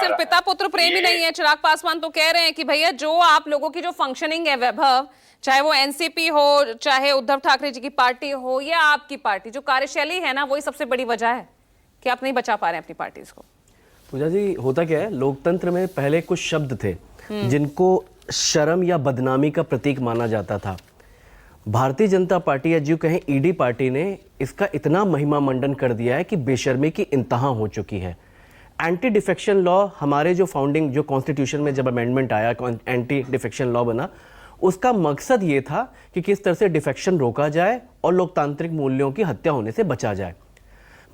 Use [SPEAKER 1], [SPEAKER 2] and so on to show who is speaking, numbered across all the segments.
[SPEAKER 1] सिर्फ पिता पुत्र प्रेम ही नहीं है। चिराग पासवान तो कह रहे हैं कि भैया जो आप लोगों की जो फंक्शनिंग है वैभव, चाहे वो एनसीपी हो, चाहे उद्धव ठाकरे जी की पार्टी हो या आपकी पार्टी, जो कार्यशैली है ना, वही सबसे बड़ी वजह है कि आप नहीं बचा पा रहे हैं अपनी पार्टी को।
[SPEAKER 2] पूजा जी, होता क्या है, लोकतंत्र में पहले कुछ शब्द थे जिनको शर्म या बदनामी का प्रतीक माना जाता था। भारतीय जनता पार्टी या जो कहें ईडी पार्टी ने इसका इतना महिमा मंडन कर दिया है कि बेशर्मी की इंतहा हो चुकी है। एंटी डिफेक्शन लॉ, हमारे जो फाउंडिंग जो कॉन्स्टिट्यूशन में जब अमेंडमेंट आया, एंटी डिफेक्शन लॉ बना, उसका मकसद ये था कि किस तरह से डिफेक्शन रोका जाए और लोकतांत्रिक मूल्यों की हत्या होने से बचा जाए।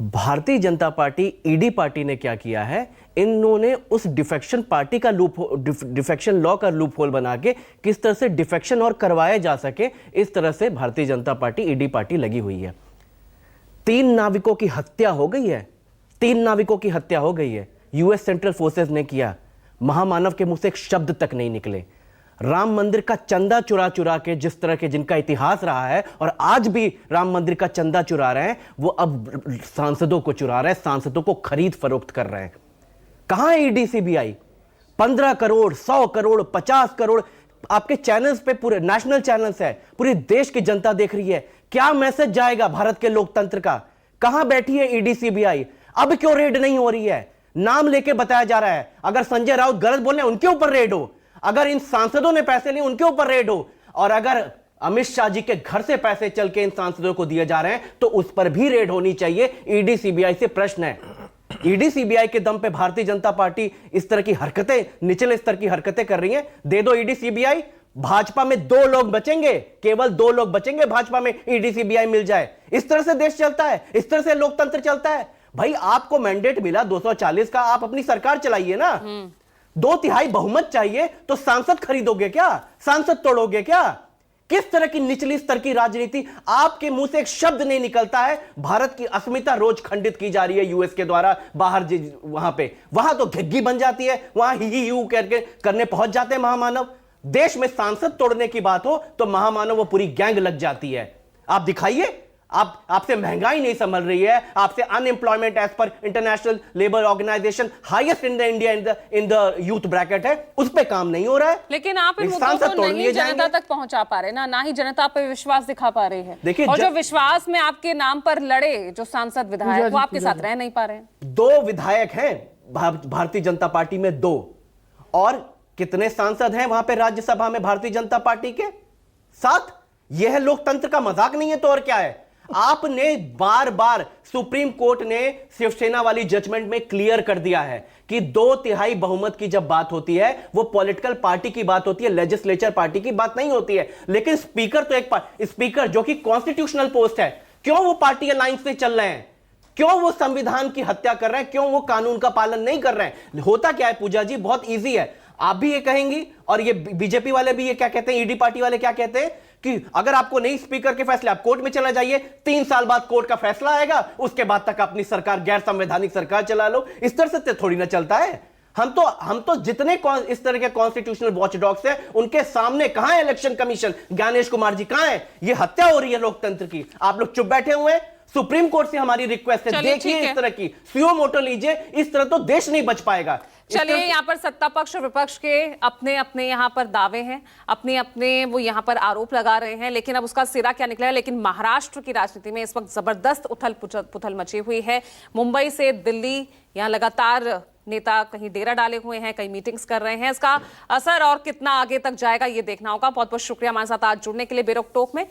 [SPEAKER 2] Bharatiya Janata party ED party ने क्या किया है, इन्होंने उस डिफेक्शन पार्टी का डिफेक्शन लॉ का लूप होल बना के किस तरह से डिफेक्शन और करवाया जा सके, इस तरह से Bharatiya Janata party ED party लगी हुई है। 3 नाविकों की हत्या हो गई है, 3 नाविकों की हत्या हो गई है। यूएस सेंट्रल फोर्सेस ने किया। महामानव के मुंह से एक शब्द तक नहीं निकले। राम मंदिर का चंदा चुरा चुरा के, जिस तरह के जिनका इतिहास रहा है और आज भी राम मंदिर का चंदा चुरा रहे हैं, वो अब सांसदों को चुरा रहे हैं, सांसदों को खरीद फरोख्त कर रहे हैं। कहां है ईडी सीबीआई? 15 करोड़, 100 करोड़, 50 करोड़ आपके चैनल्स पे, पूरे नेशनल चैनल्स है, पूरे देश की जनता देख रही है। क्या मैसेज जाएगा भारत के लोकतंत्र का? कहां बैठी है ईडी सीबीआई? अब क्यों रेड नहीं हो रही है? नाम लेके बताया जा रहा है। अगर संजय राउत गलत बोल रहे हैं, उनके ऊपर रेड हो। अगर इन सांसदों ने पैसे लिए, उनके ऊपर रेड हो। और अगर अमित शाह जी के घर से पैसे चल के इन सांसदों को दिए जा रहे हैं, तो उस पर भी रेड होनी चाहिए। ईडी सीबीआई से प्रश्न है। ईडी सीबीआई के दम पे भारतीय जनता पार्टी इस तरह की हरकतें, निचले स्तर की हरकतें कर रही है। दे दो ईडी सीबीआई, भाजपा में 2 लोग बचेंगे, केवल 2 लोग बचेंगे भाजपा में, ईडी सीबीआई मिल जाए। इस तरह से देश चलता है, इस तरह से लोकतंत्र चलता है। भाई आपको मैंडेट मिला 240 का, आप अपनी सरकार चलाइए ना। 2/3 बहुमत चाहिए तो सांसद खरीदोगे क्या? सांसद तोड़ोगे क्या? किस तरह की निचली स्तर की राजनीति? आपके मुंह से एक शब्द नहीं निकलता है। भारत की अस्मिता रोज खंडित की जा रही है यूएस के द्वारा। बाहर वहां तो घिग्गी बन जाती है, वहां ही यू करके करने पहुंच जाते हैं महामानव। देश में सांसद तोड़ने की बात हो तो महामानव वो पूरी गैंग लग जाती है। आप दिखाइए। आपसे महंगाई नहीं संभल रही है, आपसे अनएम्प्लॉयमेंट एज पर international labour organisation highest in the India in the youth bracket है, उस पे काम नहीं हो रहा है।
[SPEAKER 1] लेकिन आप इन मुद्दों को नहीं जनता तक पहुंचा पा रहे ना ही जनता पे विश्वास दिखा पा रहे हैं। देखिए, और जो विश्वास में आपके नाम पर लड़े जो सांसद विधायक, वो आपके साथ रह नहीं पा रहे हैं।
[SPEAKER 2] 2 विधायक हैं भारतीय जनता पार्टी में, 2। और कितने सांसद हैं वहां पे राज्यसभा में भारतीय जनता पार्टी के? 7। यह लोकतंत्र का मजाक नहीं है तो और क्या है? आपने बार बार, सुप्रीम कोर्ट ने शिवसेना वाली जजमेंट में क्लियर कर दिया है कि 2/3 बहुमत की जब बात होती है, वो पॉलिटिकल पार्टी की बात होती है, लेजिस्लेचर पार्टी की बात नहीं होती है। लेकिन स्पीकर तो एक स्पीकर जो कि कॉन्स्टिट्यूशनल पोस्ट है, क्यों वो पार्टी अलायंस से चल रहे हैं? क्यों वो संविधान की हत्या कर रहे हैं? क्यों वो कानून का पालन नहीं कर रहे हैं? होता क्या है पूजा जी, बहुत ईजी है। आप भी ये कहेंगी और ये बीजेपी वाले भी ये क्या कहते हैं, ईडी पार्टी वाले क्या कहते हैं कि अगर आपको नहीं स्पीकर के फैसले, आप कोर्ट में चला जाइए, 3 साल बाद कोर्ट का फैसला आएगा, उसके बाद तक अपनी सरकार, गैर संवैधानिक सरकार चला लो। इस तरह से थोड़ी ना चलता है। हम तो जितने इस तरह के कॉन्स्टिट्यूशनल वॉचडॉग्स हैं, उनके सामने कहां है इलेक्शन कमीशन? ज्ञानेश कुमार जी कहां है? ये हत्या हो रही है लोकतंत्र की, आप लोग चुप बैठे हुए हैं। सुप्रीम कोर्ट से हमारी रिक्वेस्ट है, देखिए इस तरह की सीओ मोटो लीजिए, इस तरह तो देश नहीं बच पाएगा।
[SPEAKER 1] चलिए, यहाँ पर सत्ता पक्ष और विपक्ष के अपने अपने यहाँ पर दावे हैं, अपने अपने वो यहाँ पर आरोप लगा रहे हैं, लेकिन अब उसका सिरा क्या निकला है। लेकिन महाराष्ट्र की राजनीति में इस वक्त जबरदस्त उथल पुथल मची हुई है। मुंबई से दिल्ली, यहाँ लगातार नेता कहीं डेरा डाले हुए हैं, कहीं मीटिंग्स कर रहे हैं। इसका असर और कितना आगे तक जाएगा, ये देखना होगा। बहुत बहुत शुक्रिया हमारे साथ आज जुड़ने के लिए बेरोक टोक में।